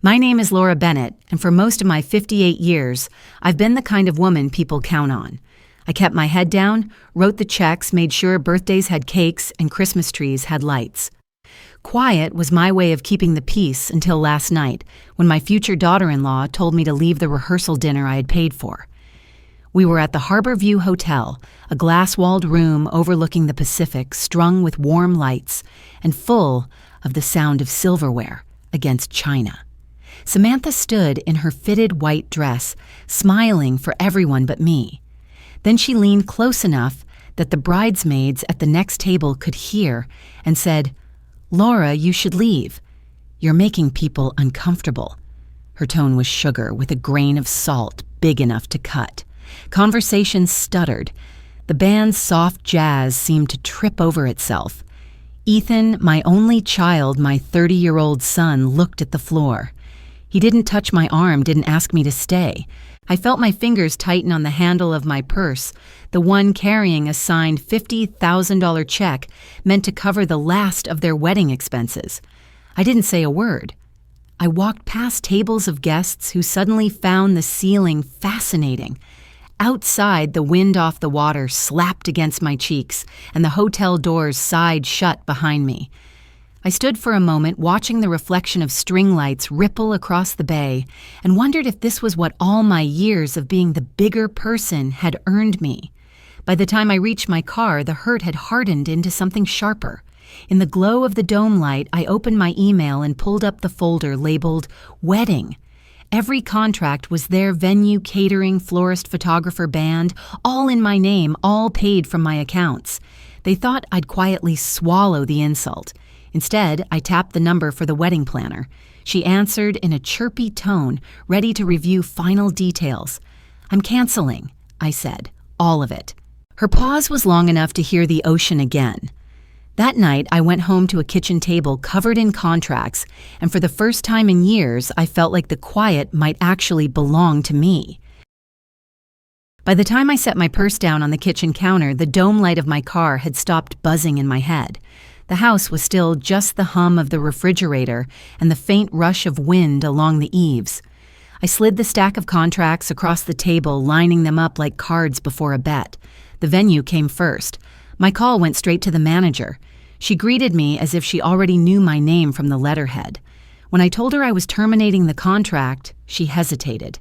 My name is Laura Bennett, and for most of my 58 years, I've been the kind of woman people count on. I kept my head down, wrote the checks, made sure birthdays had cakes and Christmas trees had lights. Quiet was my way of keeping the peace until last night, when my future daughter-in-law told me to leave the rehearsal dinner I had paid for. We were at the Harbor View Hotel, a glass-walled room overlooking the Pacific, strung with warm lights and full of the sound of silverware against china. Samantha stood in her fitted white dress, smiling for everyone but me. Then she leaned close enough that the bridesmaids at the next table could hear and said, "Laura, you should leave. You're making people uncomfortable." Her tone was sugar with a grain of salt big enough to cut. Conversation stuttered. The band's soft jazz seemed to trip over itself. Ethan, my only child, my 30-year-old son, looked at the floor. He didn't touch my arm, didn't ask me to stay. I felt my fingers tighten on the handle of my purse, the one carrying a signed $50,000 check meant to cover the last of their wedding expenses. I didn't say a word. I walked past tables of guests who suddenly found the ceiling fascinating. Outside, the wind off the water slapped against my cheeks, and the hotel doors sighed shut behind me. I stood for a moment watching the reflection of string lights ripple across the bay and wondered if this was what all my years of being the bigger person had earned me. By the time I reached my car, the hurt had hardened into something sharper. In the glow of the dome light, I opened my email and pulled up the folder labeled Wedding. Every contract was there: venue, catering, florist, photographer, band, all in my name, all paid from my accounts. They thought I'd quietly swallow the insult. Instead, I tapped the number for the wedding planner. She answered in a chirpy tone, ready to review final details. "I'm canceling," I said, "all of it." Her pause was long enough to hear the ocean again. That night, I went home to a kitchen table covered in contracts, and for the first time in years, I felt like the quiet might actually belong to me. By the time I set my purse down on the kitchen counter, the dome light of my car had stopped buzzing in my head. The house was still just the hum of the refrigerator and the faint rush of wind along the eaves. I slid the stack of contracts across the table, lining them up like cards before a bet. The venue came first. My call went straight to the manager. She greeted me as if she already knew my name from the letterhead. When I told her I was terminating the contract, she hesitated.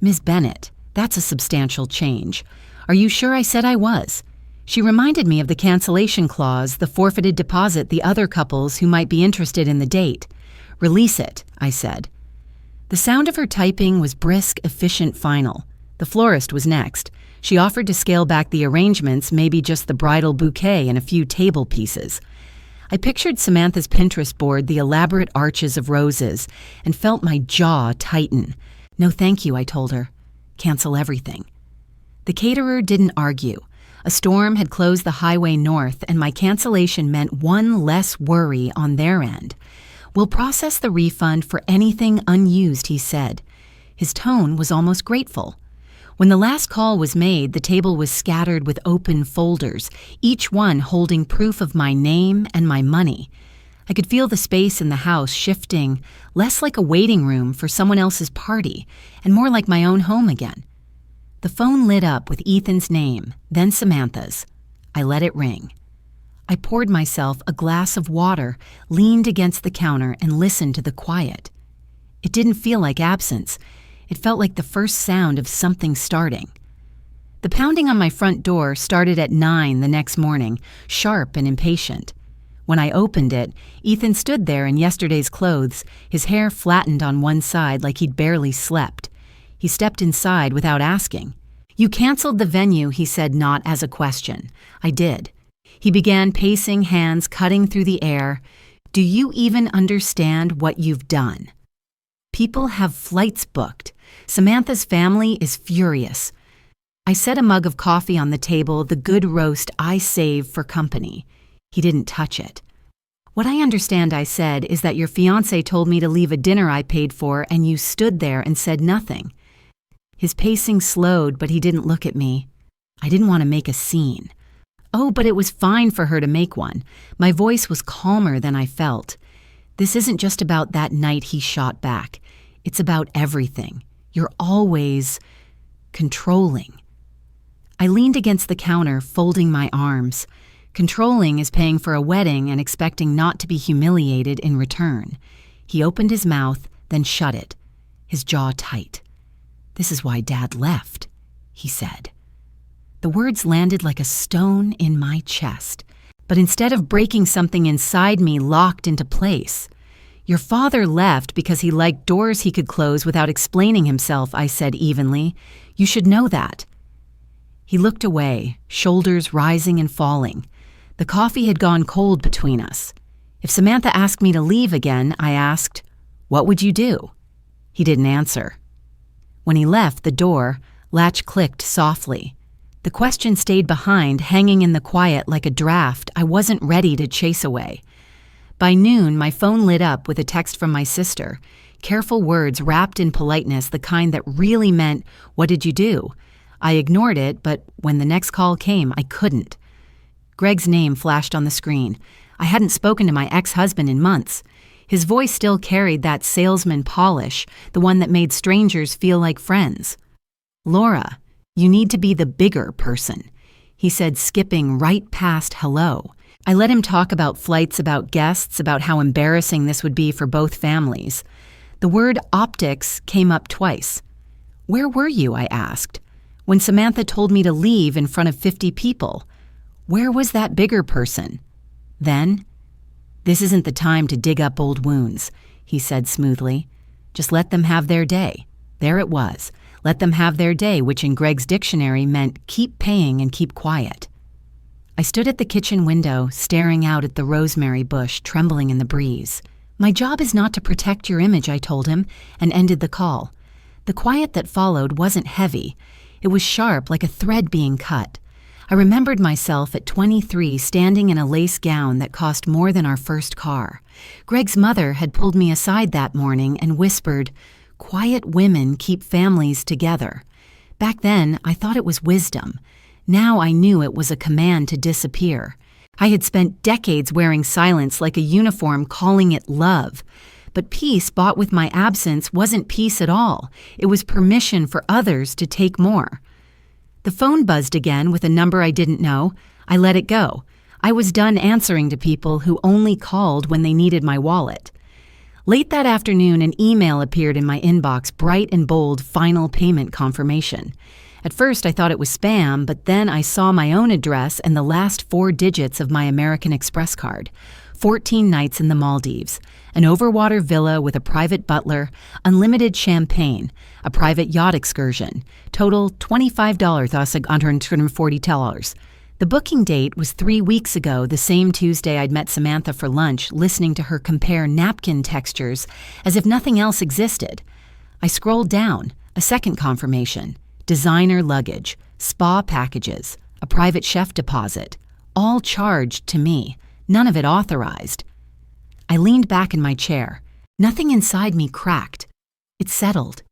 "Ms. Bennett, that's a substantial change. Are you sure I said I was?" She reminded me of the cancellation clause, the forfeited deposit the other couples who might be interested in the date. "Release it," I said. The sound of her typing was brisk, efficient, final. The florist was next. She offered to scale back the arrangements, maybe just the bridal bouquet and a few table pieces. I pictured Samantha's Pinterest board, the elaborate arches of roses, and felt my jaw tighten. "No thank you," I told her. "Cancel everything." The caterer didn't argue. A storm had closed the highway north, and my cancellation meant one less worry on their end. "We'll process the refund for anything unused," he said. His tone was almost grateful. When the last call was made, the table was scattered with open folders, each one holding proof of my name and my money. I could feel the space in the house shifting, less like a waiting room for someone else's party, and more like my own home again. The phone lit up with Ethan's name, then Samantha's. I let it ring. I poured myself a glass of water, leaned against the counter, and listened to the quiet. It didn't feel like absence. It felt like the first sound of something starting. The pounding on my front door started at 9 the next morning, sharp and impatient. When I opened it, Ethan stood there in yesterday's clothes, his hair flattened on one side like he'd barely slept. He stepped inside without asking. "You canceled the venue," he said, not as a question. I did. He began pacing, hands cutting through the air. "Do you even understand what you've done? People have flights booked. Samantha's family is furious." I set a mug of coffee on the table, the good roast I save for company. He didn't touch it. "What I understand," I said, "is that your fiancé told me to leave a dinner I paid for, and you stood there and said nothing." His pacing slowed, but he didn't look at me. I didn't want to make a scene. Oh, but it was fine for her to make one. My voice was calmer than I felt. This isn't just about that night he shot back. It's about everything. You're always controlling. I leaned against the counter, folding my arms. Controlling is paying for a wedding and expecting not to be humiliated in return. He opened his mouth, then shut it, his jaw tight. "This is why Dad left," he said. The words landed like a stone in my chest, but instead of breaking something inside me, locked into place. "Your father left because he liked doors he could close without explaining himself," I said evenly. "You should know that." He looked away, shoulders rising and falling. The coffee had gone cold between us. If Samantha asked me to leave again, I asked, "What would you do?" He didn't answer. When he left the door, latch clicked softly. The question stayed behind, hanging in the quiet like a draft I wasn't ready to chase away. By noon, my phone lit up with a text from my sister. Careful words wrapped in politeness, the kind that really meant, "What did you do?" I ignored it, but when the next call came, I couldn't. Greg's name flashed on the screen. I hadn't spoken to my ex-husband in months. His voice still carried that salesman polish, the one that made strangers feel like friends. "Laura, you need to be the bigger person," he said, skipping right past hello. I let him talk about flights, about guests, about how embarrassing this would be for both families. The word optics came up twice. "Where were you?" I asked. "When Samantha told me to leave in front of 50 people. Where was that bigger person?" Then, "This isn't the time to dig up old wounds," he said smoothly. "Just let them have their day." There it was. Let them have their day, which in Greg's dictionary meant keep paying and keep quiet. I stood at the kitchen window, staring out at the rosemary bush trembling in the breeze. "My job is not to protect your image," I told him, and ended the call. The quiet that followed wasn't heavy. It was sharp, like a thread being cut. I remembered myself at 23 standing in a lace gown that cost more than our first car. Greg's mother had pulled me aside that morning and whispered, "Quiet women keep families together." Back then, I thought it was wisdom. Now I knew it was a command to disappear. I had spent decades wearing silence like a uniform, calling it love. But peace bought with my absence wasn't peace at all. It was permission for others to take more. The phone buzzed again with a number I didn't know. I let it go. I was done answering to people who only called when they needed my wallet. Late that afternoon, an email appeared in my inbox, bright and bold, final payment confirmation. At first, I thought it was spam, but then I saw my own address and the last 4 digits of my American Express card. 14 nights in the Maldives, an overwater villa with a private butler, unlimited champagne, a private yacht excursion, total $25, thus $140. The booking date was 3 weeks ago, the same Tuesday I'd met Samantha for lunch, listening to her compare napkin textures as if nothing else existed. I scrolled down, a second confirmation, designer luggage, spa packages, a private chef deposit, all charged to me. None of it authorized. I leaned back in my chair. Nothing inside me cracked. It settled,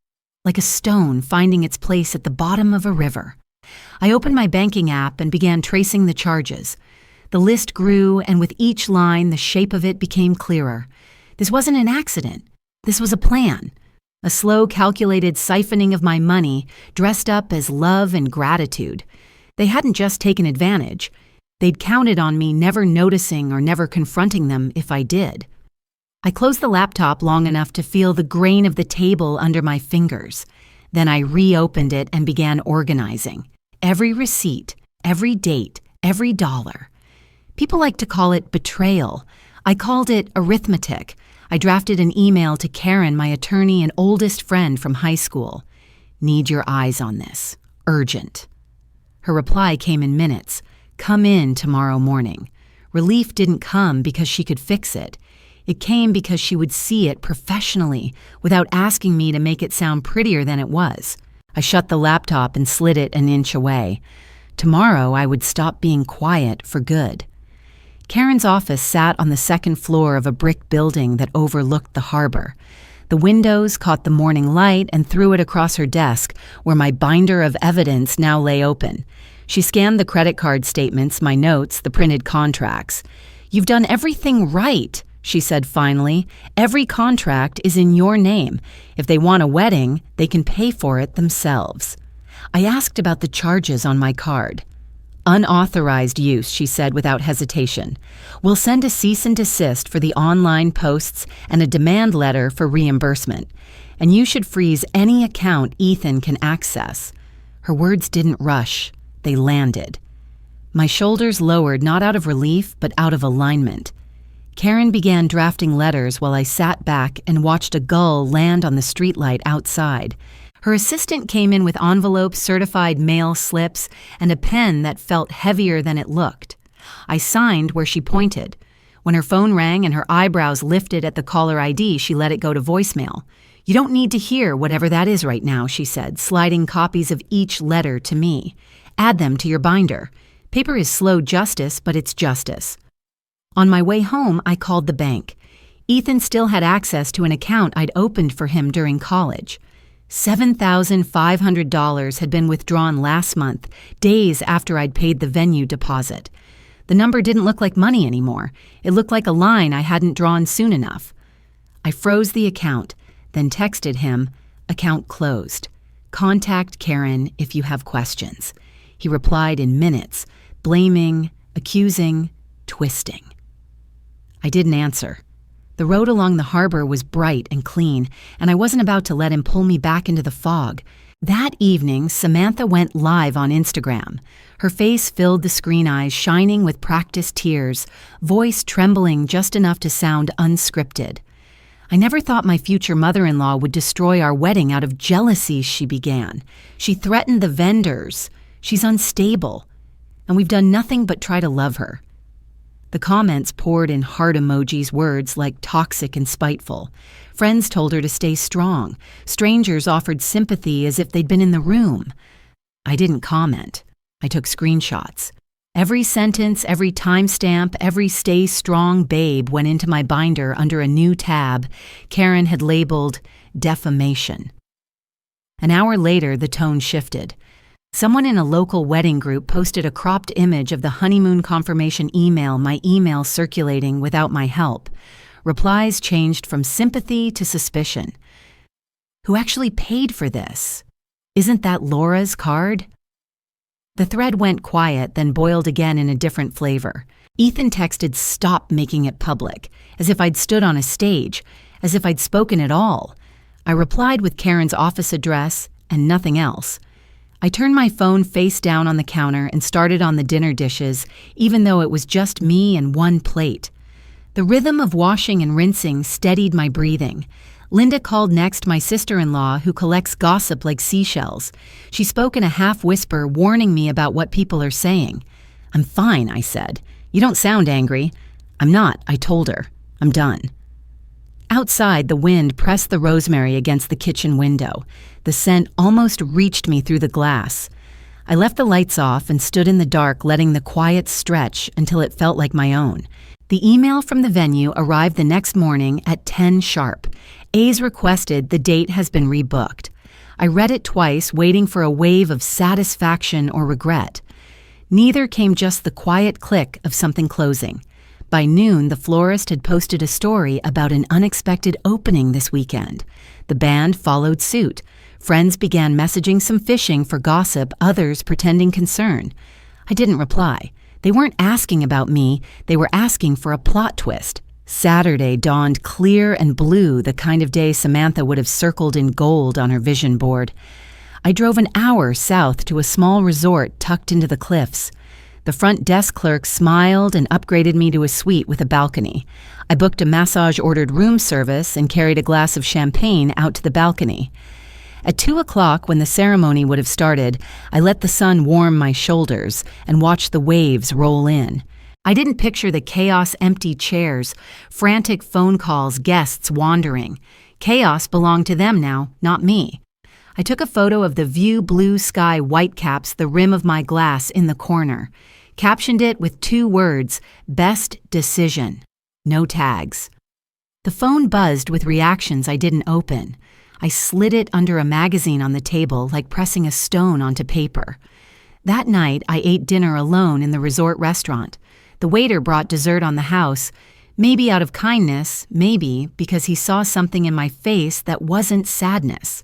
like a stone finding its place at the bottom of a river. I opened my banking app and began tracing the charges. The list grew, and with each line, the shape of it became clearer. This wasn't an accident. This was a plan. A slow, calculated siphoning of my money, dressed up as love and gratitude. They hadn't just taken advantage. They'd counted on me never noticing or never confronting them if I did. I closed the laptop long enough to feel the grain of the table under my fingers. Then I reopened it and began organizing. Every receipt, every date, every dollar. People like to call it betrayal. I called it arithmetic. I drafted an email to Karen, my attorney and oldest friend from high school. "Need your eyes on this. Urgent." Her reply came in minutes. "Come in tomorrow morning." Relief didn't come because she could fix it. It came because she would see it professionally without asking me to make it sound prettier than it was. I shut the laptop and slid it an inch away. Tomorrow I would stop being quiet for good. Karen's office sat on the second floor of a brick building that overlooked the harbor. The windows caught the morning light and threw it across her desk, where my binder of evidence now lay open. She scanned the credit card statements, my notes, the printed contracts. "You've done everything right," she said finally. "Every contract is in your name. If they want a wedding, they can pay for it themselves." I asked about the charges on my card. "Unauthorized use," she said without hesitation. "We'll send a cease and desist for the online posts and a demand letter for reimbursement. And you should freeze any account Ethan can access." Her words didn't rush. They landed. My shoulders lowered not out of relief, but out of alignment. Karen began drafting letters while I sat back and watched a gull land on the streetlight outside. Her assistant came in with envelopes, certified mail slips, and a pen that felt heavier than it looked. I signed where she pointed. When her phone rang and her eyebrows lifted at the caller ID, she let it go to voicemail. "You don't need to hear whatever that is right now," she said, sliding copies of each letter to me. "Add them to your binder. Paper is slow justice, but it's justice." On my way home, I called the bank. Ethan still had access to an account I'd opened for him during college. $7,500 had been withdrawn last month, days after I'd paid the venue deposit. The number didn't look like money anymore. It looked like a line I hadn't drawn soon enough. I froze the account, then texted him, "Account closed. Contact Karen if you have questions." He replied in minutes, blaming, accusing, twisting. I didn't answer. The road along the harbor was bright and clean, and I wasn't about to let him pull me back into the fog. That evening, Samantha went live on Instagram. Her face filled the screen eyes, shining with practiced tears, voice trembling just enough to sound unscripted. "I never thought my future mother-in-law would destroy our wedding out of jealousy," she began. "She threatened the vendors. She's unstable. And we've done nothing but try to love her." The comments poured in heart emojis, words like toxic and spiteful. Friends told her to stay strong. Strangers offered sympathy as if they'd been in the room. I didn't comment. I took screenshots. Every sentence, every timestamp, every "stay strong, babe" went into my binder under a new tab Karen had labeled defamation. An hour later, the tone shifted. Someone in a local wedding group posted a cropped image of the honeymoon confirmation email, my email circulating without my help. Replies changed from sympathy to suspicion. Who actually paid for this? Isn't that Laura's card? The thread went quiet, then boiled again in a different flavor. Ethan texted, "Stop making it public," as if I'd stood on a stage, as if I'd spoken at all. I replied with Karen's office address and nothing else. I turned my phone face down on the counter and started on the dinner dishes, even though it was just me and one plate. The rhythm of washing and rinsing steadied my breathing. Linda called next, my sister-in-law, who collects gossip like seashells. She spoke in a half-whisper, warning me about what people are saying. "I'm fine," I said. "You don't sound angry." "I'm not," I told her. "I'm done." Outside, the wind pressed the rosemary against the kitchen window. The scent almost reached me through the glass. I left the lights off and stood in the dark, letting the quiet stretch until it felt like my own. The email from the venue arrived the next morning at 10 sharp. A's requested the date has been rebooked. I read it twice, waiting for a wave of satisfaction or regret. Neither came, just the quiet click of something closing. By noon, the florist had posted a story about an unexpected opening this weekend. The band followed suit. Friends began messaging some fishing for gossip, others pretending concern. I didn't reply. They weren't asking about me, they were asking for a plot twist. Saturday dawned clear and blue, the kind of day Samantha would have circled in gold on her vision board. I drove an hour south to a small resort tucked into the cliffs. The front desk clerk smiled and upgraded me to a suite with a balcony. I booked a massage-ordered room service and carried a glass of champagne out to the balcony. At 2 o'clock, when the ceremony would have started, I let the sun warm my shoulders and watched the waves roll in. I didn't picture the chaos, empty chairs, frantic phone calls, guests wandering. Chaos belonged to them now, not me. I took a photo of the view, blue sky, whitecaps, the rim of my glass in the corner. Captioned it with 2 words, "Best decision." No tags. The phone buzzed with reactions I didn't open. I slid it under a magazine on the table, like pressing a stone onto paper. That night, I ate dinner alone in the resort restaurant. The waiter brought dessert on the house. Maybe out of kindness, maybe because he saw something in my face that wasn't sadness.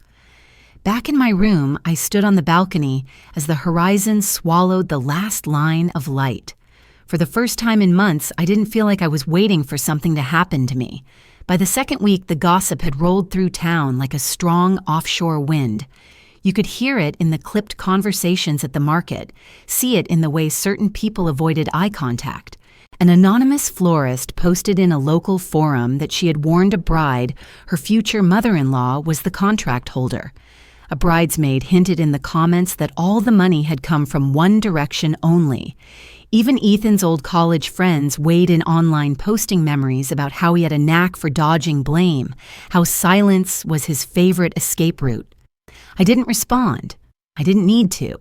Back in my room, I stood on the balcony as the horizon swallowed the last line of light. For the first time in months, I didn't feel like I was waiting for something to happen to me. By the second week, the gossip had rolled through town like a strong offshore wind. You could hear it in the clipped conversations at the market, see it in the way certain people avoided eye contact. An anonymous florist posted in a local forum that she had warned a bride her future mother-in-law was the contract holder. A bridesmaid hinted in the comments that all the money had come from one direction only. Even Ethan's old college friends weighed in online posting memories about how he had a knack for dodging blame, how silence was his favorite escape route. I didn't respond. I didn't need to.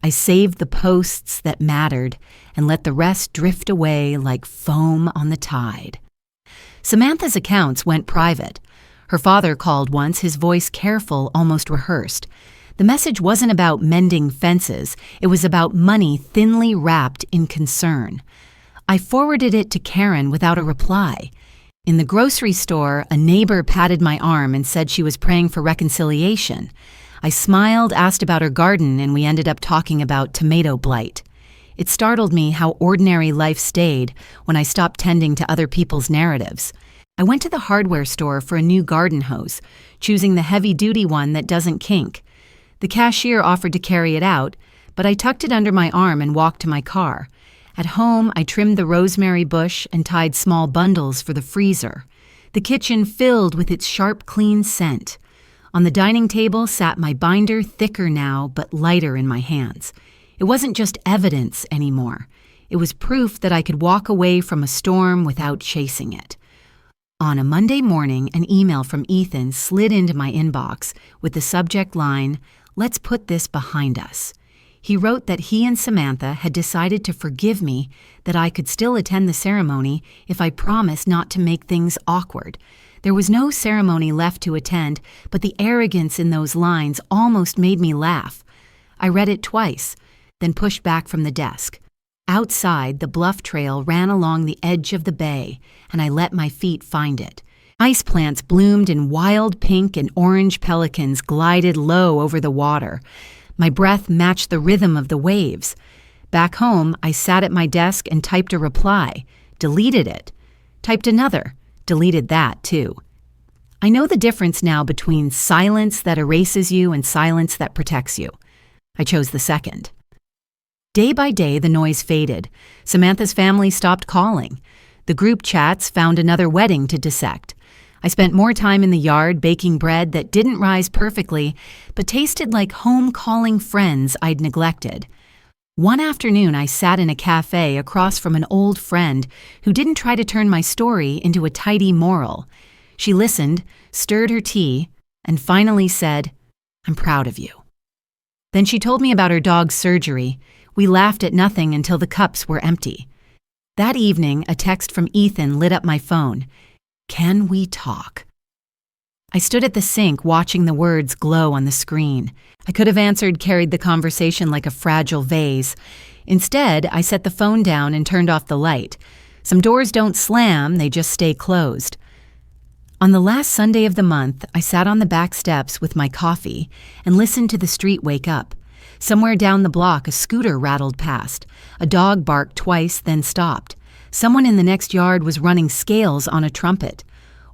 I saved the posts that mattered and let the rest drift away like foam on the tide. Samantha's accounts went private. Her father called once, his voice careful, almost rehearsed. The message wasn't about mending fences. It was about money thinly wrapped in concern. I forwarded it to Karen without a reply. In the grocery store, a neighbor patted my arm and said she was praying for reconciliation. I smiled, asked about her garden, and we ended up talking about tomato blight. It startled me how ordinary life stayed when I stopped tending to other people's narratives. I went to the hardware store for a new garden hose, choosing the heavy-duty one that doesn't kink. The cashier offered to carry it out, but I tucked it under my arm and walked to my car. At home, I trimmed the rosemary bush and tied small bundles for the freezer. The kitchen filled with its sharp, clean scent. On the dining table sat my binder, thicker now, but lighter in my hands. It wasn't just evidence anymore. It was proof that I could walk away from a storm without chasing it. On a Monday morning, an email from Ethan slid into my inbox with the subject line, "Let's put this behind us." He wrote that he and Samantha had decided to forgive me, that I could still attend the ceremony if I promised not to make things awkward. There was no ceremony left to attend, but the arrogance in those lines almost made me laugh. I read it twice, then pushed back from the desk. Outside, the bluff trail ran along the edge of the bay, and I let my feet find it. Ice plants bloomed in wild pink and orange pelicans glided low over the water. My breath matched the rhythm of the waves. Back home, I sat at my desk and typed a reply, deleted it, typed another, deleted that too. I know the difference now between silence that erases you and silence that protects you. I chose the second. Day by day, the noise faded. Samantha's family stopped calling. The group chats found another wedding to dissect. I spent more time in the yard baking bread that didn't rise perfectly, but tasted like home-calling friends I'd neglected. One afternoon, I sat in a cafe across from an old friend who didn't try to turn my story into a tidy moral. She listened, stirred her tea, and finally said, "I'm proud of you." Then she told me about her dog's surgery. We laughed at nothing until the cups were empty. That evening, a text from Ethan lit up my phone. "Can we talk?" I stood at the sink watching the words glow on the screen. I could have answered, carried the conversation like a fragile vase. Instead, I set the phone down and turned off the light. Some doors don't slam, they just stay closed. On the last Sunday of the month, I sat on the back steps with my coffee and listened to the street wake up. Somewhere down the block, a scooter rattled past. A dog barked twice, then stopped. Someone in the next yard was running scales on a trumpet.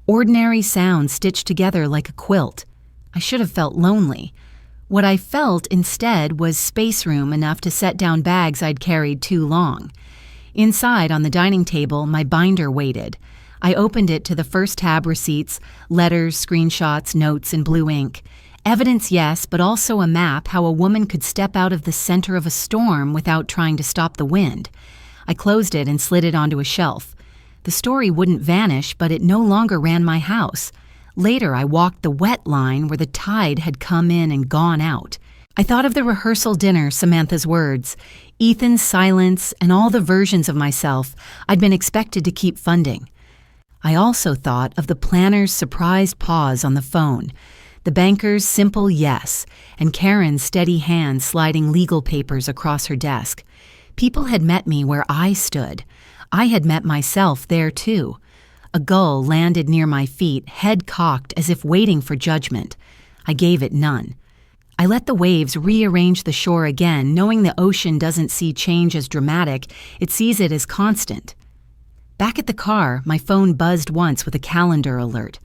Ordinary sounds stitched together like a quilt. I should have felt lonely. What I felt instead was space room enough to set down bags I'd carried too long. Inside, on the dining table, my binder waited. I opened it to the first tab: receipts, letters, screenshots, notes in blue ink. Evidence, yes, but also a map how a woman could step out of the center of a storm without trying to stop the wind. I closed it and slid it onto a shelf. The story wouldn't vanish, but it no longer ran my house. Later, I walked the wet line where the tide had come in and gone out. I thought of the rehearsal dinner, Samantha's words, Ethan's silence, and all the versions of myself I'd been expected to keep funding. I also thought of the planner's surprised pause on the phone, the banker's simple yes, and Karen's steady hand sliding legal papers across her desk. People had met me where I stood. I had met myself there too. A gull landed near my feet, head cocked as if waiting for judgment. I gave it none. I let the waves rearrange the shore again, knowing the ocean doesn't see change as dramatic, it sees it as constant. Back at the car, my phone buzzed once with a calendar alert.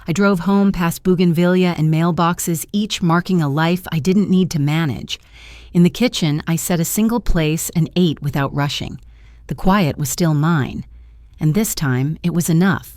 I drove home past bougainvillea and mailboxes, each marking a life I didn't need to manage. In the kitchen, I set a single place and ate without rushing. The quiet was still mine. And this time, it was enough.